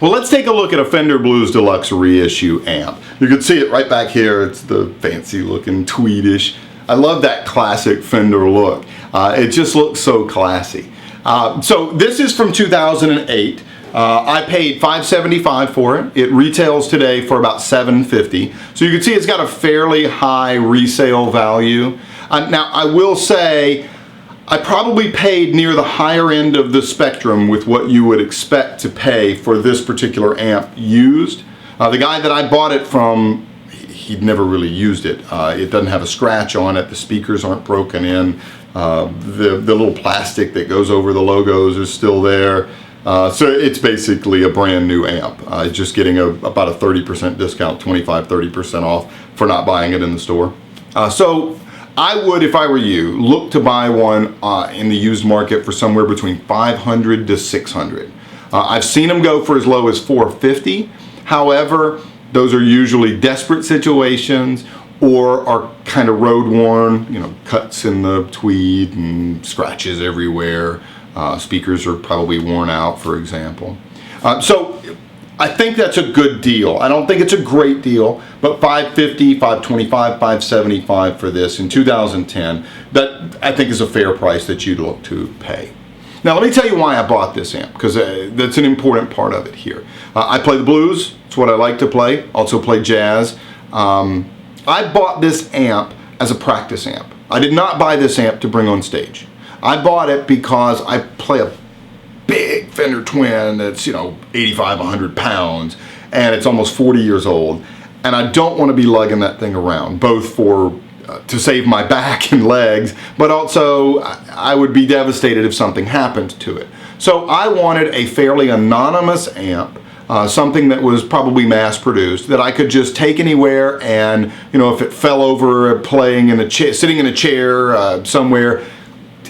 Well, let's take a look at a Fender Blues Deluxe Reissue amp. You can see it right back here. It's the fancy looking tweedish. I love that classic Fender look. It just looks so classy. So this is from 2008. I paid $575 for it. It retails today for about $750. So you can see it's got a fairly high resale value. Now I will say I probably paid near the higher end of the spectrum with what you would expect to pay for this particular amp used. The guy that I bought it from, he'd never really used it. It doesn't have a scratch on it. The speakers aren't broken in. The little plastic that goes over the logos is still there. So it's basically a brand new amp. Just getting about a 30% discount, 25–30% off for not buying it in the store. So I would, if I were you, look to buy one in the used market for somewhere between $500 to $600. I've seen them go for as low as $450. However, those are usually desperate situations or are kind of road worn, you know, cuts in the tweed and scratches everywhere. Speakers are probably worn out, for example. So I think that's a good deal. I don't think it's a great deal, but $550, $525, $575 for this in 2010, that I think is a fair price that you'd look to pay. Now let me tell you why I bought this amp, because that's an important part of it here. I play the blues. It's what I like to play. Also play jazz. I bought this amp as a practice amp. I did not buy this amp to bring on stage. I bought it because I play a big Fender Twin that's, you know, 85, 100 pounds, and it's almost 40 years old, and I don't want to be lugging that thing around, both for to save my back and legs, but also I would be devastated if something happened to it. So I wanted a fairly anonymous amp, something that was probably mass produced, that I could just take anywhere, and, you know, if it fell over playing in a chair, sitting in a chair somewhere,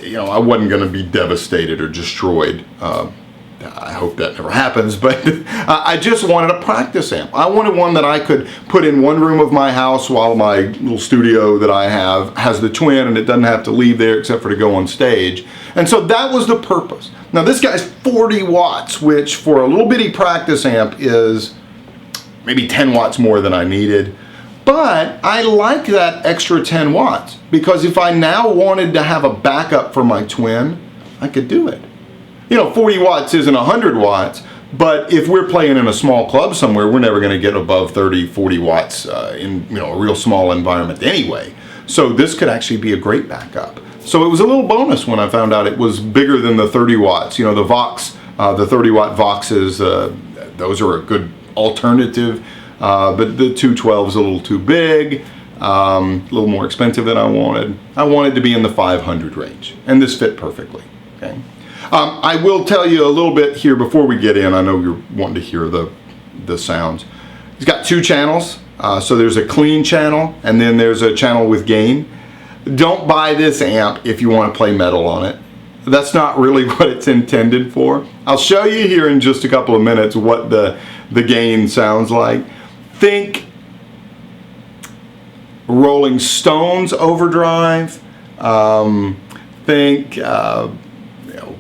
you know, I wasn't going to be devastated or destroyed. I hope that never happens, but I just wanted a practice amp. I wanted one that I could put in one room of my house while my little studio that I have has the Twin, and it doesn't have to leave there except for to go on stage. And so that was the purpose. Now this guy's 40 watts, which for a little bitty practice amp is maybe 10 watts more than I needed. But I like that extra 10 watts because if I now wanted to have a backup for my Twin, I could do it. You know, 40 watts isn't 100 watts, but if we're playing in a small club somewhere, we're never going to get above 30, 40 watts in, you know, a real small environment anyway. So this could actually be a great backup. So it was a little bonus when I found out it was bigger than the 30 watts. You know, the Vox, the 30 watt Voxes, those are a good alternative. But the 212 is a little too big, a little more expensive than I wanted. I wanted to be in the 500 range, and this fit perfectly. Okay. I will tell you a little bit here before we get in. I know you're wanting to hear the sounds. He's got two channels. So there's a clean channel, and then there's a channel with gain. Don't buy this amp if you want to play metal on it. That's not really what it's intended for. I'll show you here in just a couple of minutes what the gain sounds like. Think Rolling Stones overdrive, think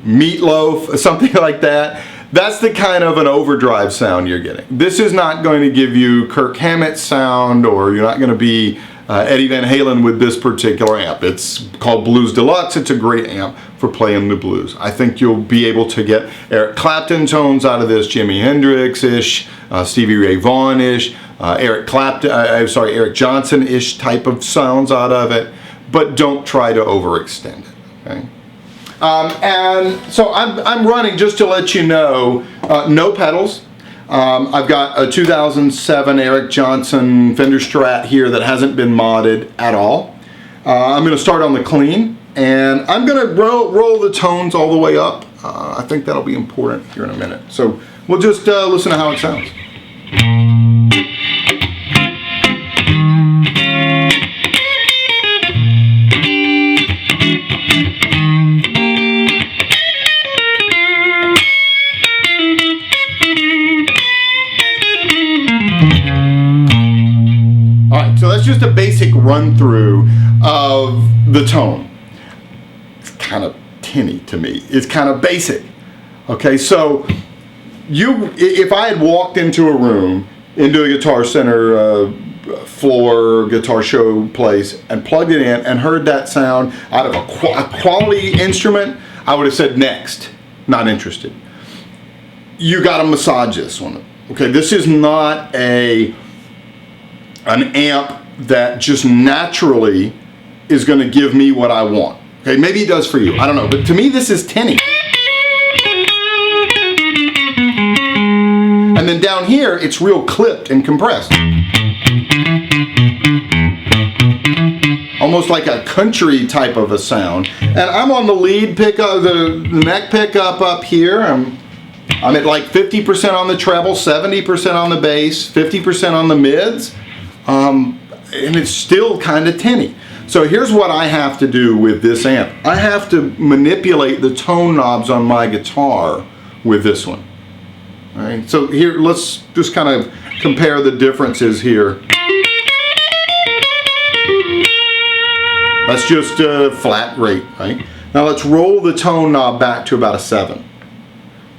Meatloaf, something like that. That's the kind of an overdrive sound you're getting. This is not going to give you Kirk Hammett's sound, or you're not going to be Eddie Van Halen with this particular amp. It's called Blues Deluxe. It's a great amp for playing the blues. I think you'll be able to get Eric Clapton tones out of this, Jimi Hendrix-ish, Stevie Ray Vaughan-ish, Eric Johnson-ish type of sounds out of it, but don't try to overextend it. Okay? And so I'm running, just to let you know, no pedals. I've got a 2007 Eric Johnson Fender Strat here that hasn't been modded at all. I'm going to start on the clean, and I'm going to roll the tones all the way up. I think that'll be important here in a minute. So we'll just listen to how it sounds. So that's just a basic run through of the tone. It's kind of tinny to me. It's kind of basic. Okay, so if I had walked into a room, into a Guitar Center floor, guitar show place, and plugged it in and heard that sound out of a quality instrument, I would have said next, not interested. You got to massage this one. Okay, this is not an amp that just naturally is going to give me what I want. Okay, maybe it does for you, I don't know, but to me this is tinny. And then down here, it's real clipped and compressed. Almost like a country type of a sound. And I'm on the lead pickup, the neck pickup up here. I'm at like 50% on the treble, 70% on the bass, 50% on the mids. And it's still kind of tinny. So here's what I have to do with this amp. I have to manipulate the tone knobs on my guitar with this one. All right, so here, let's just kind of compare the differences here. That's just a flat rate, right? Now let's roll the tone knob back to about a 7,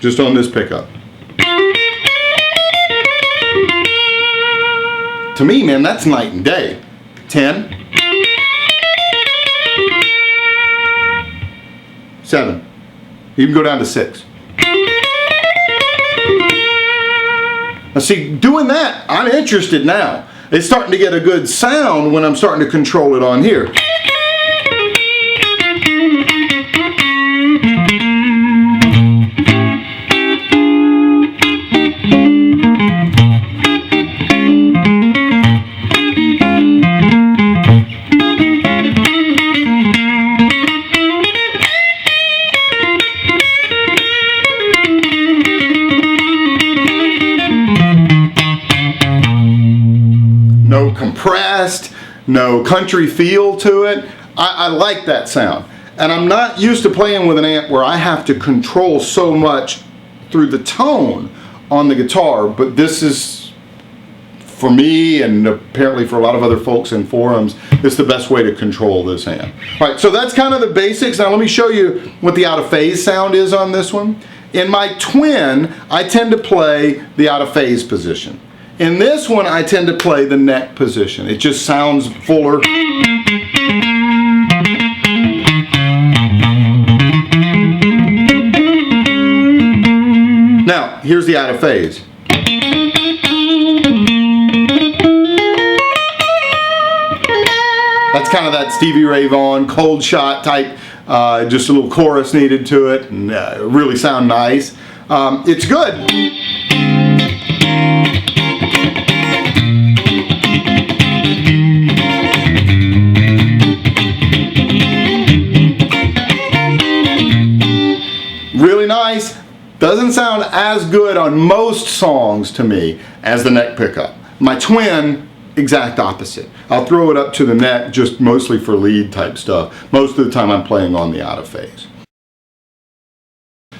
just on this pickup. To me, man, that's night and day. 10, 7, you can go down to 6. Now see, doing that, I'm interested now. It's starting to get a good sound when I'm starting to control it on here. No compressed, no country feel to it. I like that sound. And I'm not used to playing with an amp where I have to control so much through the tone on the guitar, but this is, for me and apparently for a lot of other folks in forums, it's the best way to control this amp. All right, so that's kind of the basics. Now let me show you what the out of phase sound is on this one. In my twin, I tend to play the out of phase position. In this one, I tend to play the neck position. It just sounds fuller. Now, here's the out of phase. That's kind of that Stevie Ray Vaughan cold shot type, just a little chorus needed to it, and really sound nice. It's good. Really nice. Doesn't sound as good on most songs to me as the neck pickup. My twin, exact opposite. I'll throw it up to the neck just mostly for lead type stuff. Most of the time I'm playing on the out of phase.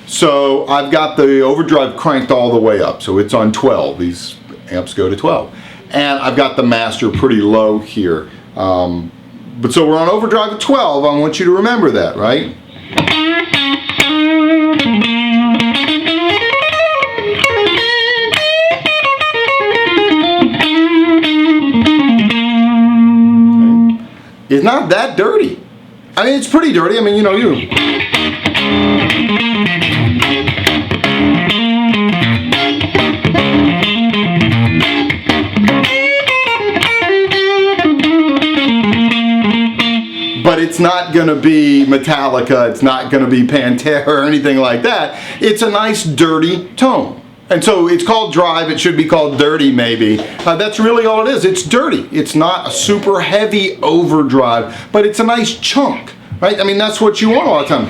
So I've got the overdrive cranked all the way up, so it's on 12. These amps go to 12. And I've got the master pretty low here. But so we're on overdrive at 12. I want you to remember that, right? It's not that dirty. I mean, it's pretty dirty. I mean, you know, but it's not going to be Metallica, it's not going to be Pantera or anything like that. It's a nice dirty tone. And so it's called drive, it should be called dirty maybe. That's really all it is, it's dirty. It's not a super heavy overdrive, but it's a nice chunk, right? I mean, that's what you want all the time.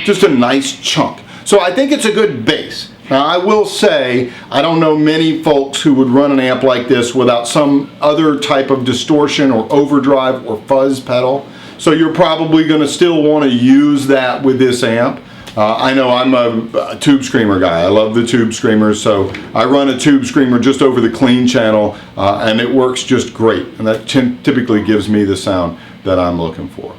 Just a nice chunk. So I think it's a good bass. Now I will say, I don't know many folks who would run an amp like this without some other type of distortion or overdrive or fuzz pedal. So you're probably going to still want to use that with this amp. I know I'm a tube screamer guy. I love the tube screamers, so I run a tube screamer just over the clean channel, and it works just great. And that typically gives me the sound that I'm looking for.